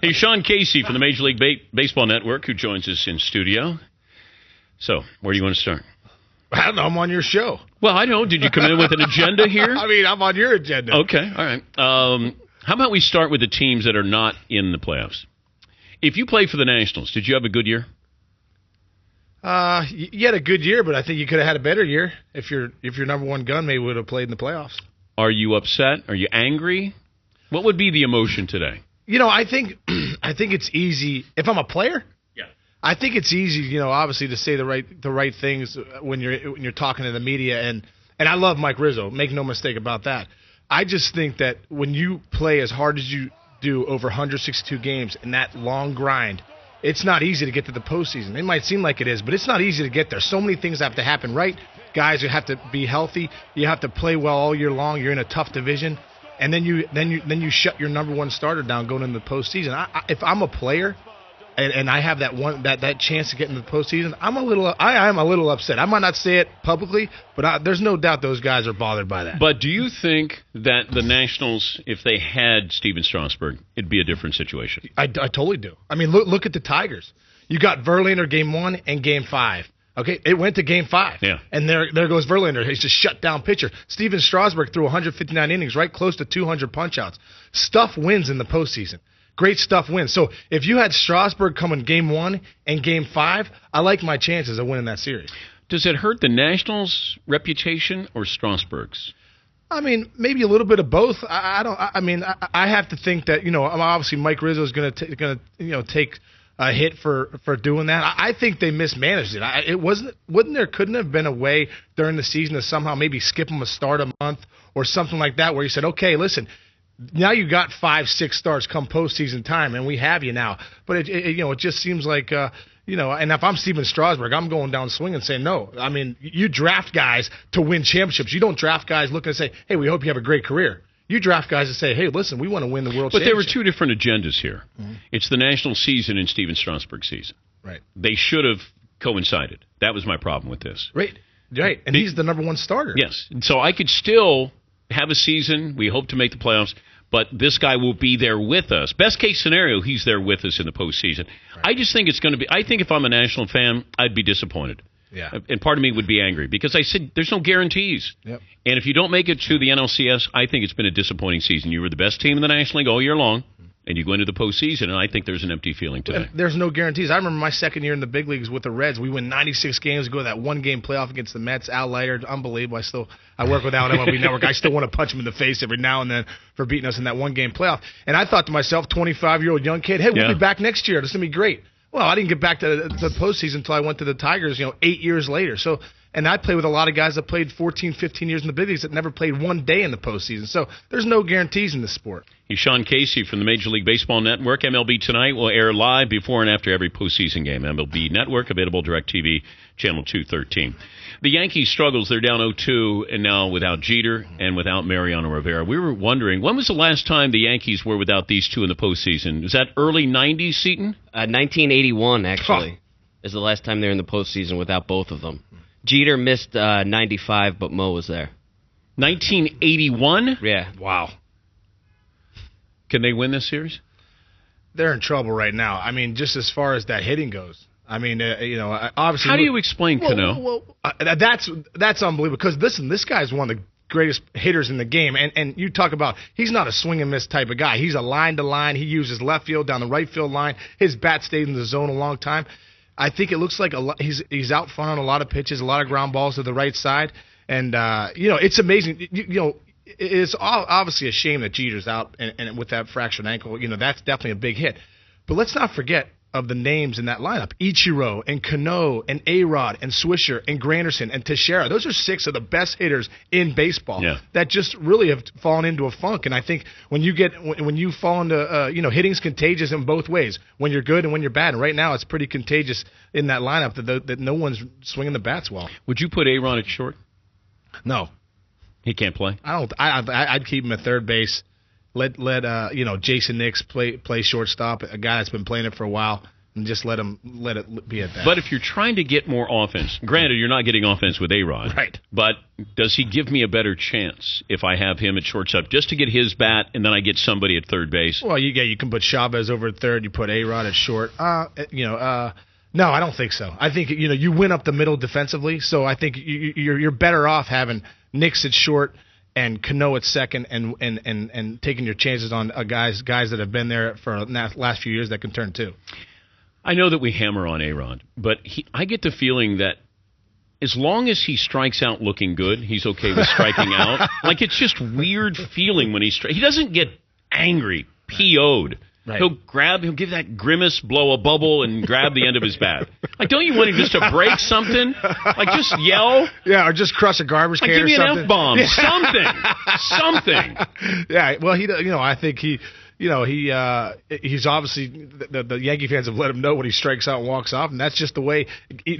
Hey, Sean Casey from the Major League Baseball Network, who joins us in studio. So, where do you want to start? I don't know. I'm on your show. Well, I know. Did you come in with an agenda here? I mean, I'm on your agenda. Okay, all right. How about we start with the teams that are not in the playoffs? If you play for the Nationals, did you have a good year? You had a good year, but I think you could have had a better year if your number one gun maybe would have played in the playoffs. Are you upset? Are you angry? What would be the emotion today? You know, I think it's easy if I'm a player. Yeah, I think it's easy, you know, obviously to say the right things when you're talking to the media, and I love Mike Rizzo. Make no mistake about that. I just think that when you play as hard as you do over 162 games in that long grind, it's not easy to get to the postseason. It might seem like it is, but it's not easy to get there. So many things have to happen right. Guys, you have to be healthy. You have to play well all year long. You're in a tough division, and then you shut your number one starter down going into the postseason. If I'm a player and I have that chance to get into the postseason, I am a little upset. I might not say it publicly, but there's no doubt those guys are bothered by that. But do you think that the Nationals, if they had Steven Strasburg, it'd be a different situation? I totally do. I mean, look at the Tigers. You got Verlander Game 1 and Game 5. Okay, it went to Game 5. Yeah. And there goes Verlander. He's a shut-down pitcher. Steven Strasburg threw 159 innings, right close to 200 punch-outs. Stuff wins in the postseason. Great stuff wins. So if you had Strasburg come in Game 1 and Game 5, I like my chances of winning that series. Does it hurt the Nationals' reputation or Strasburg's? I mean, maybe a little bit of both. I have to think that, you know, obviously Mike Rizzo is going to take a hit for doing that. I think they mismanaged it. Couldn't have been a way during the season to somehow maybe skip them a start a month or something like that, where you said, okay, listen, now you got 5-6 starts come postseason time, and we have you now. But it just seems like and if I'm Steven Strasburg, I'm going down swinging saying no. I mean, you draft guys to win championships. You don't draft guys looking to say, hey, we hope you have a great career. You draft guys that say, hey, listen, we want to win the World Championship. But there were two different agendas here. Mm-hmm. It's the National season and Steven Strasburg's season. Right. They should have coincided. That was my problem with this. Right. And he's the number one starter. Yes. So I could still have a season. We hope to make the playoffs. But this guy will be there with us. Best case scenario, he's there with us in the postseason. Right. I just think it's going to be – I think if I'm a National fan, I'd be disappointed. Yeah. And part of me would be angry because I said there's no guarantees. Yep. And if you don't make it to the NLCS, I think it's been a disappointing season. You were the best team in the National League all year long, and you go into the postseason, and I think there's an empty feeling today. There's no guarantees. I remember my second year in the big leagues with the Reds. We win 96 games, go to that one-game playoff against the Mets. Al Leiter, unbelievable. I work with Al at MLB Network. I still want to punch him in the face every now and then for beating us in that one-game playoff. And I thought to myself, 25-year-old young kid, hey, we'll be back next year. This is going to be great. Well, I didn't get back to the postseason until I went to the Tigers, 8 years later. So, and I played with a lot of guys that played 14, 15 years in the big leagues that never played one day in the postseason. So there's no guarantees in this sport. He's Sean Casey from the Major League Baseball Network. MLB Tonight will air live before and after every postseason game. MLB Network, available DirecTV, Channel 213. The Yankees struggles. They're down 0-2, and now without Jeter and without Mariano Rivera. We were wondering, when was the last time the Yankees were without these two in the postseason? Was that early 90s, Seton? 1981, actually, is the last time they were in the postseason without both of them. Jeter missed 95, but Mo was there. 1981? Yeah. Wow. Can they win this series? They're in trouble right now. I mean, just as far as that hitting goes. I mean, obviously. How do you explain Cano? Well, that's unbelievable. Because listen, this guy's one of the greatest hitters in the game, and you talk about he's not a swing and miss type of guy. He's a line to line. He uses left field down the right field line. His bat stayed in the zone a long time. I think it looks like he's out front on a lot of pitches, a lot of ground balls to the right side, and it's amazing. It's obviously a shame that Jeter's out and with that fractured ankle. That's definitely a big hit. But let's not forget of the names in that lineup: Ichiro and Cano and A-Rod and Swisher and Granderson and Teixeira. Those are 6 of the best hitters in baseball that just really have fallen into a funk. And I think when you fall into hitting's contagious in both ways, when you're good and when you're bad. And right now it's pretty contagious in that lineup that no one's swinging the bats well. Would you put A-Rod at short? No. He can't play? I'd keep him at third base. Let Jason Nix play shortstop, a guy that's been playing it for a while. and just let it be at that. But if you're trying to get more offense, granted, you're not getting offense with A-Rod. Right. But does he give me a better chance if I have him at shortstop just to get his bat and then I get somebody at third base? Well, you can put Chavez over at third. You put A-Rod at short. No, I don't think so. I think you win up the middle defensively. So I think you're better off having Nix at short and Cano at second, and taking your chances on guys that have been there for the last few years that can turn too. I know that we hammer on A-Rod, but I get the feeling that as long as he strikes out looking good, he's okay with striking out. Like, it's just weird feeling when he doesn't get angry, PO'd. Right. He'll give that grimace, blow a bubble, and grab the end of his bat. Like, don't you want him just to break something? Like, just yell? Yeah, or just crush a garbage can or something. Give me an F-bomb. Yeah. Something. Yeah, well, I think he's obviously the Yankee fans have let him know when he strikes out and walks off, and that's just the way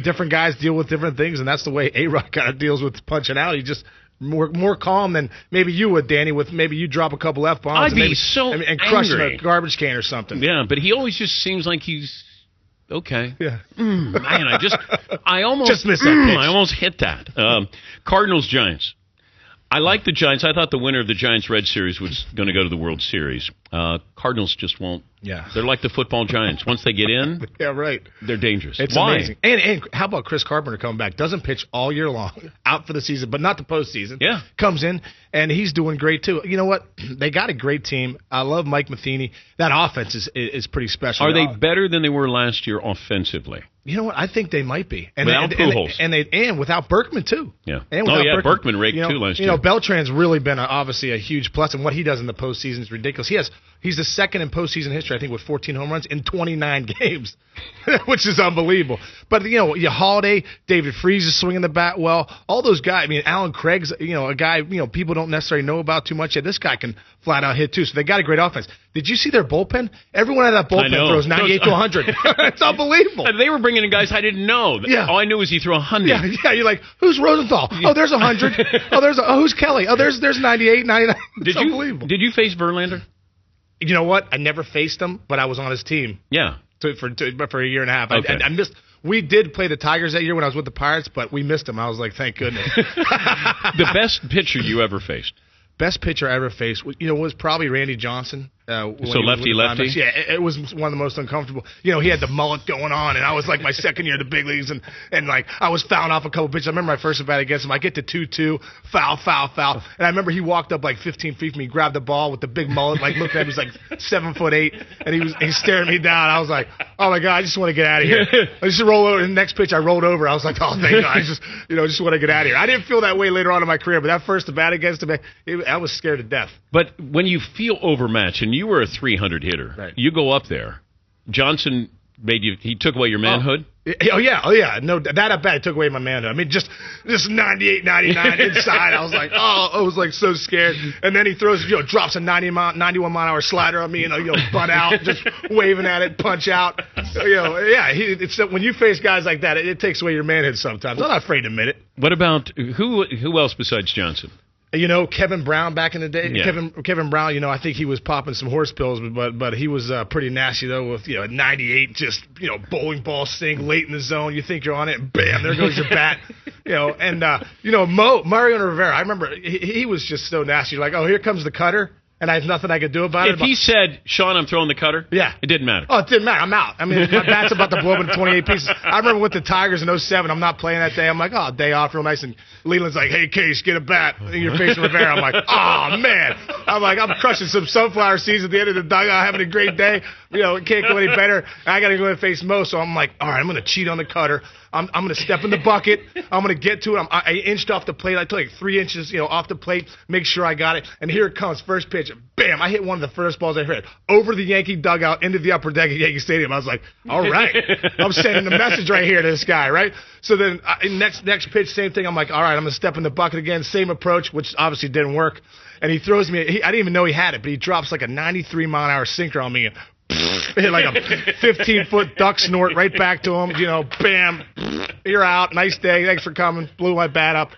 different guys deal with different things, and that's the way A-Rod kind of deals with punching out. He just more calm than maybe you would, Danny. With maybe you drop a couple F-bombs and crush a garbage can or something. Yeah, but he always just seems like he's okay. Yeah, man, I almost just missed that pitch. I almost hit that. Cardinals Giants. I like the Giants. I thought the winner of the Giants-Red Series was going to go to the World Series. Cardinals just won't. Yeah. They're like the football Giants. Once they get in, yeah, right. They're dangerous. It's Why? amazing. And how about Chris Carpenter coming back? Doesn't pitch all year long, out for the season, but not the postseason. Yeah. Comes in, and he's doing great, too. You know what? They got a great team. I love Mike Matheny. That offense is pretty special. Are they better than they were last year offensively? You know what? I think they might be. Without Pujols. And without Berkman, too. Yeah. And Berkman raked, too, last year. Beltran's really been obviously a huge plus, and what he does in the postseason is ridiculous. He's the second in postseason history, I think, with 14 home runs in 29 games, which is unbelievable. But, Holiday, David Freese is swinging the bat well. All those guys, I mean, Alan Craig's, a guy, people don't necessarily know about too much yet. This guy can flat out hit, too. So they got a great offense. Did you see their bullpen? Everyone out of that bullpen throws 98 to 100. It's unbelievable. They were bringing in guys I didn't know. Yeah. All I knew was he threw 100. Yeah, you're like, who's Rosenthal? Oh, there's 100. Who's Kelly? Oh, there's 98, 99. It's unbelievable. Did you face Verlander? You know what? I never faced him, but I was on his team. Yeah. For a year and a half. Okay. I missed. We did play the Tigers that year when I was with the Pirates, but we missed him. I was like, thank goodness. The best pitcher you ever faced? Best pitcher I ever faced, was probably Randy Johnson. So lefty-lefty? Yeah, it was one of the most uncomfortable. He had the mullet going on, and I was like my second year of the big leagues, and like I was fouling off a couple pitches. I remember my first at bat against him. I get to 2-2, foul. And I remember he walked up like 15 feet from me, grabbed the ball with the big mullet, like looked at me, he's like 7'8", and he stared me down. I was like, oh my God, I just want to get out of here. I just roll over. And the next pitch I rolled over. I was like, oh thank God, I just want to get out of here. I didn't feel that way later on in my career, but that first at bat against him, I was scared to death. But when you feel overmatched, and you were a 300 hitter, right. You go up there. Johnson he took away your manhood? Oh yeah. No, that at bat took away my manhood. I mean, just 98, 99 inside. I was like so scared. And then he throws, drops a 91 mile an hour slider on me, and butt out, just waving at it, punch out. It's when you face guys like that, it takes away your manhood sometimes. I'm not afraid to admit it. What about who else besides Johnson? Kevin Brown back in the day. Yeah. Kevin Brown. I think he was popping some horse pills, but he was pretty nasty though. With 98, just bowling ball sink late in the zone. You think you're on it, and bam, there goes your bat. Mariano Rivera. I remember he was just so nasty. You're like, oh, here comes the cutter. And I have nothing I could do about it. If he said, Sean, I'm throwing the cutter, yeah, it didn't matter. Oh, it didn't matter. I'm out. I mean, my bat's about to blow up into 28 pieces. I remember with the Tigers in 07, I'm not playing that day. I'm like, oh, day off, real nice. And Leland's like, hey, Case, get a bat. And you're facing Rivera. I'm like, oh, man. I'm crushing some sunflower seeds at the end of the dugout, having a great day. It can't go any better. I got to go and face Mo. So I'm like, all right, I'm going to cheat on the cutter. I'm going to step in the bucket. I'm going to get to it. I inched off the plate. I took like 3 inches, off the plate, make sure I got it. And here it comes, first pitch. Bam! I hit one of the first balls I ever hit over the Yankee dugout into the upper deck of Yankee Stadium. I was like, all right, I'm sending the message right here to this guy, right? So then next pitch, same thing. I'm like, all right, I'm going to step in the bucket again. Same approach, which obviously didn't work. And he throws me. I didn't even know he had it, but he drops like a 93 mile an hour sinker on me. Hit like a 15-foot duck snort right back to him. Bam, you're out. Nice day. Thanks for coming. Blew my bat up.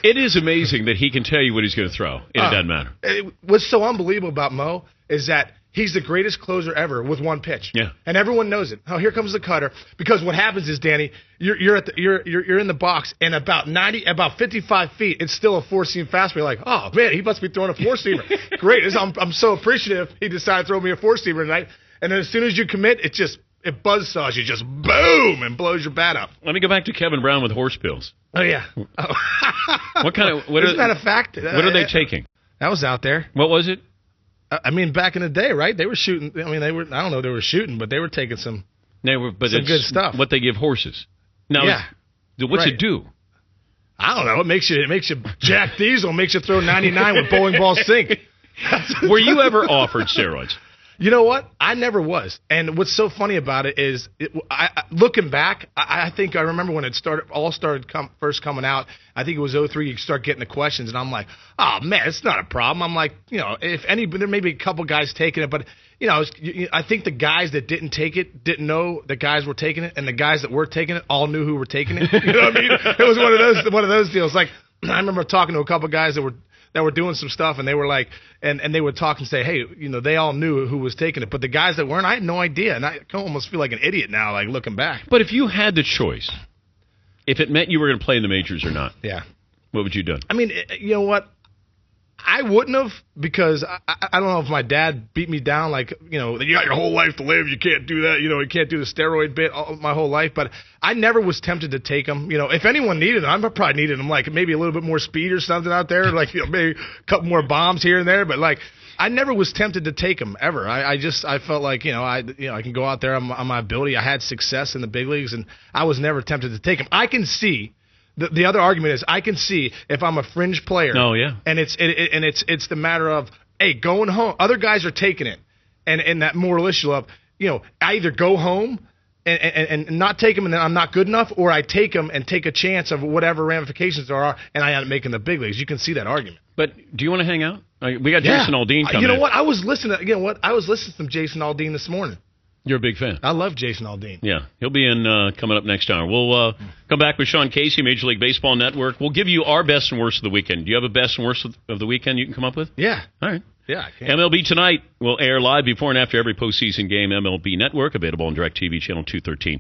It is amazing that he can tell you what he's going to throw, and it doesn't matter. What's so unbelievable about Mo is that He's the greatest closer ever with one pitch. Yeah. And everyone knows it. Oh, here comes the cutter. Because what happens is, Danny, you're in the box, and about 55 feet, it's still a four-seam fastball. You're like, oh man, he must be throwing a four-seamer. Great. I'm so appreciative he decided to throw me a four-seamer tonight. And then as soon as you commit, it buzzsaws you, just boom, and blows your bat up. Let me go back to Kevin Brown with horse pills. Oh yeah. Oh. Isn't that a fact? What are they taking? That was out there. What was it? I mean, back in the day, right? They were shooting. I mean, I don't know if they were shooting, but they were taking some good stuff. What they give horses. Now, yeah. What's it do? I don't know. It makes you Jack Diesel, makes you throw 99 with bowling ball sink. Were you ever offered steroids? You know what? I never was. And what's so funny about it is, looking back, I think I remember when it started first coming out. I think it was 2003. You start getting the questions, and I'm like, oh man, it's not a problem. I'm like, if any, there may be a couple guys taking it, but I think the guys that didn't take it didn't know the guys were taking it, and the guys that were taking it all knew who were taking it. You know what I mean? It was one of those deals. Like, I remember talking to a couple guys that were doing some stuff, and they were like, and they would talk and say, hey, they all knew who was taking it, but the guys that weren't, I had no idea, and I almost feel like an idiot now, like looking back. But if you had the choice, if it meant you were going to play in the majors or not, yeah, what would you do? I mean, you know what? I wouldn't have, because I don't know if my dad beat me down like, you got your whole life to live. You can't do that. You can't do the steroid bit my whole life. But I never was tempted to take them. If anyone needed them, I probably needed them, like maybe a little bit more speed or something out there, like maybe a couple more bombs here and there. But like, I never was tempted to take them ever. I felt like, I can go out there on my ability. I had success in the big leagues, and I was never tempted to take them. I can see. The other argument is, I can see if I'm a fringe player. Oh yeah. And it's the matter of, hey, going home. Other guys are taking it, and that moral issue of, I either go home and not take them, and then I'm not good enough, or I take them and take a chance of whatever ramifications there are, and I end up making the big leagues. You can see that argument. But do you want to hang out? We got Jason Aldean coming. You know what? I was listening to some Jason Aldean this morning. You're a big fan. I love Jason Aldean. Yeah, he'll be in coming up next hour. We'll come back with Sean Casey, Major League Baseball Network. We'll give you our best and worst of the weekend. Do you have a best and worst of the weekend you can come up with? Yeah. All right. Yeah, I can. MLB Tonight will air live before and after every postseason game. MLB Network, available on DirecTV Channel 213.